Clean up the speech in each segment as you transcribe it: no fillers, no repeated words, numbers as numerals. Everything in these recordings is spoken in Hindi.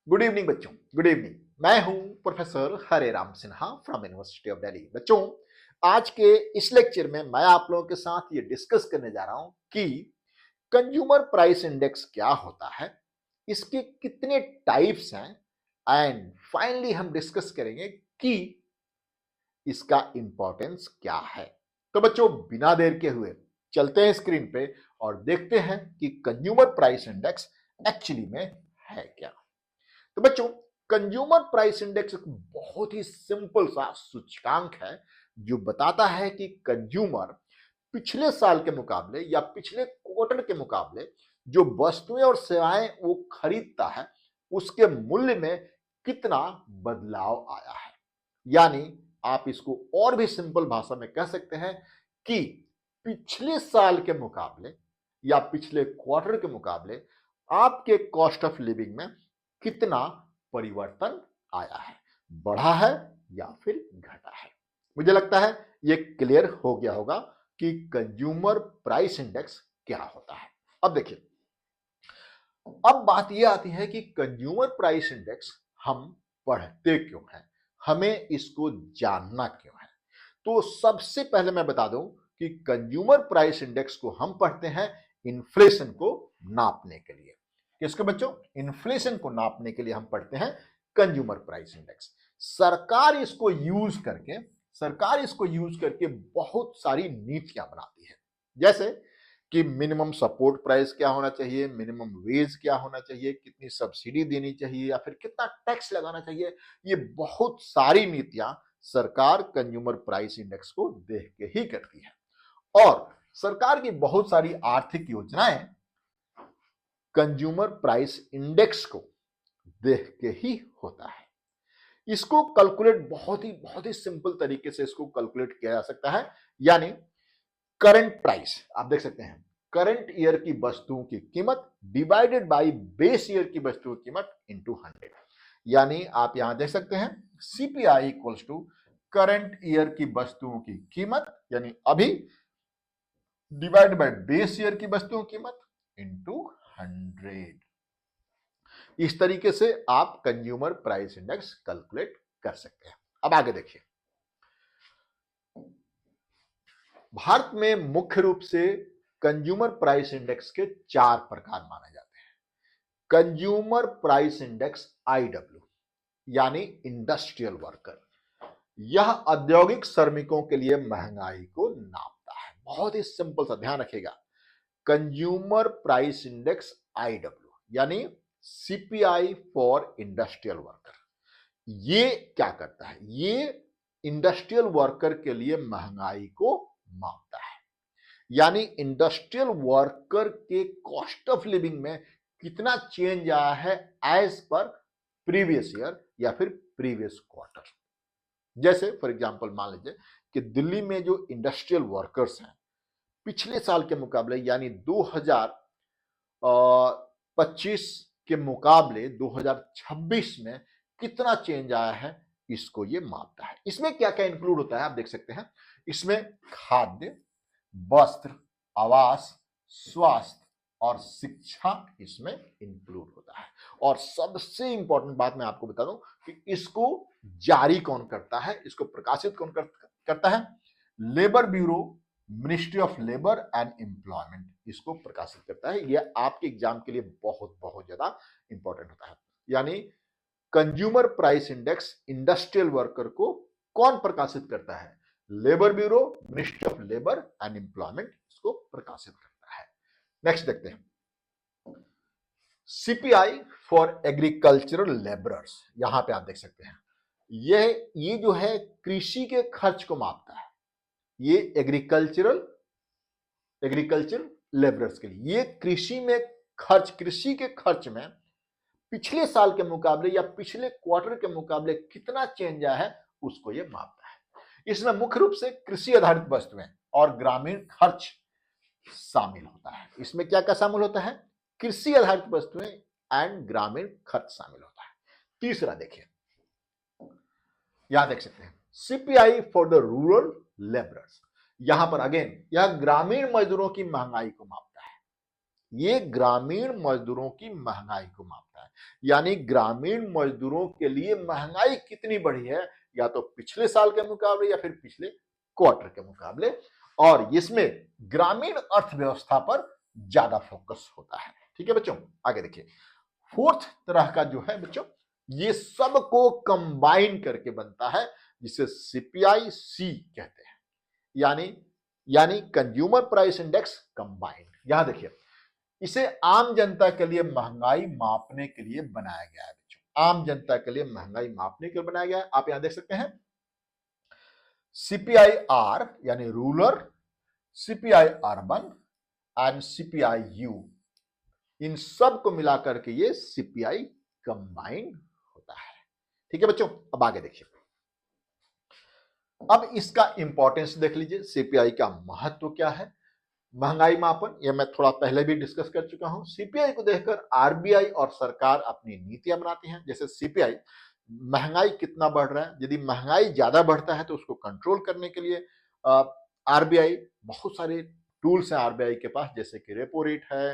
गुड इवनिंग बच्चों, गुड इवनिंग। मैं हूं professor Hare Ram Sinha from university of Delhi. बच्चों, आज के इस लेक्चर में मैं आप लोगों के साथ ये डिस्कस करने जा रहा हूं कि कंज्यूमर प्राइस इंडेक्स क्या होता है, इसके कितने टाइप्स हैं, एंड फाइनली हम डिस्कस करेंगे कि इसका इंपॉर्टेंस क्या है। तो बच्चों, बिना देर के हुए चलते हैं स्क्रीन पे और देखते हैं कि कंज्यूमर प्राइस इंडेक्स एक्चुअली में है क्या। तो बच्चों, कंज्यूमर प्राइस इंडेक्स एक बहुत ही सिंपल सा सूचकांक है जो बताता है कि कंज्यूमर पिछले साल के मुकाबले या पिछले क्वार्टर के मुकाबले जो वस्तुएं और सेवाएं वो खरीदता है उसके मूल्य में कितना बदलाव आया है। यानी आप इसको और भी सिंपल भाषा में कह सकते हैं कि पिछले साल के मुकाबले या पिछले क्वार्टर के मुकाबले आपके कॉस्ट ऑफ लिविंग में कितना परिवर्तन आया है, बढ़ा है या फिर घटा है। मुझे लगता है ये क्लियर हो गया होगा कि कंज्यूमर प्राइस इंडेक्स क्या होता है। अब देखिए, अब बात यह आती है कि कंज्यूमर प्राइस इंडेक्स हम पढ़ते क्यों हैं, हमें इसको जानना क्यों है। तो सबसे पहले मैं बता दूं कि कंज्यूमर प्राइस इंडेक्स को हम पढ़ते हैं इन्फ्लेशन को नापने के लिए। किसको बच्चों? इन्फ्लेशन को नापने के लिए हम पढ़ते हैं कंज्यूमर प्राइस इंडेक्स। सरकार इसको यूज करके बहुत सारी नीतियां बनाती है, जैसे कि मिनिमम सपोर्ट प्राइस क्या होना चाहिए, मिनिमम वेज क्या होना चाहिए, कितनी सब्सिडी देनी चाहिए या फिर कितना टैक्स लगाना चाहिए। ये बहुत सारी नीतियां सरकार कंज्यूमर प्राइस इंडेक्स को देख के ही करती है। और सरकार की बहुत सारी आर्थिक योजनाएं कंज्यूमर प्राइस इंडेक्स को देख के ही होता है। इसको कैलकुलेट बहुत ही सिंपल तरीके से इसको कैलकुलेट किया जा सकता है। यानी करंट प्राइस आप देख सकते हैं, करंट ईयर की वस्तुओं की कीमत डिवाइडेड बाय बेस ईयर की वस्तुओं की कीमत इनटू 100। यानी आप यहां देख सकते हैं CPI equals to current year की वस्तुओं की कीमत यानी अभी डिवाइड बाय बेस ईयर की वस्तुओं की कीमत इनटू 100। इस तरीके से आप कंज्यूमर प्राइस इंडेक्स कैलकुलेट कर सकते हैं। अब आगे देखिए, भारत में मुख्य रूप से कंज्यूमर प्राइस इंडेक्स के 4 प्रकार माने जाते हैं। कंज्यूमर प्राइस इंडेक्स आईडब्ल्यू यानी इंडस्ट्रियल वर्कर, यह औद्योगिक श्रमिकों के लिए महंगाई को नापता है। बहुत ही सिंपल सा ध्यान रखिएगा, कंज्यूमर प्राइस इंडेक्स आईडब्ल्यू यानी सीपीआई फॉर इंडस्ट्रियल वर्कर। ये क्या करता है? ये इंडस्ट्रियल वर्कर के लिए महंगाई को मापता है। यानी इंडस्ट्रियल वर्कर के कॉस्ट ऑफ लिविंग में कितना चेंज आया है एज पर प्रीवियस ईयर या फिर प्रीवियस क्वार्टर। जैसे फॉर एग्जांपल मान लीजिए कि दिल्ली में जो इंडस्ट्रियल वर्कर्स हैं पिछले साल के मुकाबले यानी 2025 के मुकाबले 2026 में कितना चेंज आया है, इसको ये मापता है। इसमें क्या क्या इंक्लूड होता है आप देख सकते हैं। इसमें खाद्य, वस्त्र, आवास, स्वास्थ्य और शिक्षा इसमें इंक्लूड होता है। और सबसे इंपॉर्टेंट बात मैं आपको बता दूं कि इसको जारी कौन करता है, इसको प्रकाशित कौन करता है? Labour bureau, ministry of labour and employment इसको प्रकाशित करता है। यह आपके एग्जाम के लिए बहुत बहुत ज्यादा इंपॉर्टेंट होता है। यानी consumer price index industrial worker को कौन प्रकाशित करता है? Labour bureau, ministry of labour and employment इसको प्रकाशित करता है। नेक्स्ट देखते हैं, सीपीआई फॉर एग्रीकल्चरल लेबरर्स। यहां पे आप देख सकते हैं ये जो है कृषि के खर्च को मापता है। ये एग्रीकल्चर लेबरर्स के लिए, ये कृषि के खर्च में पिछले साल के मुकाबले या पिछले क्वार्टर के मुकाबले कितना चेंज आया है उसको ये मापता है। इसमें मुख्य रूप से कृषि आधारित वस्तुएं और ग्रामीण खर्च शामिल होता है। इसमें क्या क्या शामिल होता है? कृषि आधारित वस्तुएं एंड ग्रामीण खर्च शामिल होता है। तीसरा देखिए, यहां देख सकते हैं CPI for the rural labourers. यहां पर अगेन यह ग्रामीण मजदूरों की महंगाई को मापता है। ये ग्रामीण मजदूरों की महंगाई को मापता है। यानी ग्रामीण मजदूरों के लिए महंगाई कितनी बढ़ी है, या तो पिछले साल के मुकाबले या फिर पिछले क्वार्टर के मुकाबले, और इसमें ग्रामीण अर्थव्यवस्था पर ज्यादा फोकस होता है। ठीक है बच्चों, आगे देखिए। फोर्थ तरह का जो है बच्चों, ये सबको कंबाइन करके बनता है, जिसे सीपीआई सी कहते हैं, यानी यानी कंज्यूमर प्राइस इंडेक्स कंबाइंड। यहां देखिए, इसे आम जनता के लिए महंगाई मापने के लिए बनाया गया है बच्चों, आम जनता के लिए महंगाई मापने के लिए बनाया गया है। आप यहां देख सकते हैं सीपीआई आर यानी rural, CPI urban and CPI U, इन सब को मिलाकर के ये सीपीआई कंबाइंड होता है। ठीक है बच्चों, अब आगे देखिए। अब इसका इंपॉर्टेंस देख लीजिए, सीपीआई का महत्व क्या है। महंगाई मापन, यह मैं थोड़ा पहले भी डिस्कस कर चुका हूं। सीपीआई को देखकर आरबीआई और सरकार अपनी नीतियां बनाती हैं। जैसे सीपीआई, महंगाई कितना बढ़ रहा है, यदि महंगाई ज्यादा बढ़ता है तो उसको कंट्रोल करने के लिए आरबीआई, बहुत सारे टूल्स हैं आरबीआई के पास, जैसे कि रेपो रेट है,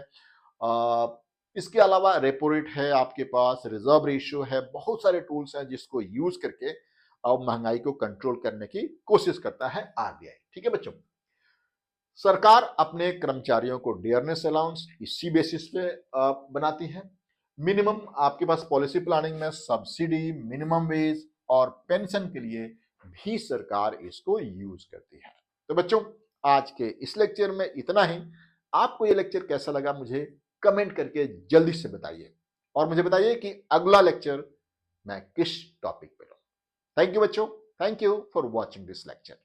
इसके अलावा रेपो रेट है आपके पास, रिजर्व रेशियो है, बहुत सारे टूल्स हैं जिसको यूज करके अब महंगाई को कंट्रोल करने की कोशिश करता है आरबीआई। ठीक है बच्चों, सरकार अपने कर्मचारियों को डियरनेस अलाउंस इसी बेसिस पे बनाती है। मिनिमम आपके पास पॉलिसी प्लानिंग में सब्सिडी, मिनिमम वेज और पेंशन के लिए भी सरकार इसको यूज करती है। तो बच्चों, आज के इस लेक्चर में इतना ही। आपको ये लेक्चर कैसा लगा मुझे कमेंट करके जल्दी से बताइए, और मुझे बताइए कि अगला लेक्चर मैं किस टॉपिक पे लूं। थैंक यू बच्चों, thank you for watching this lecture.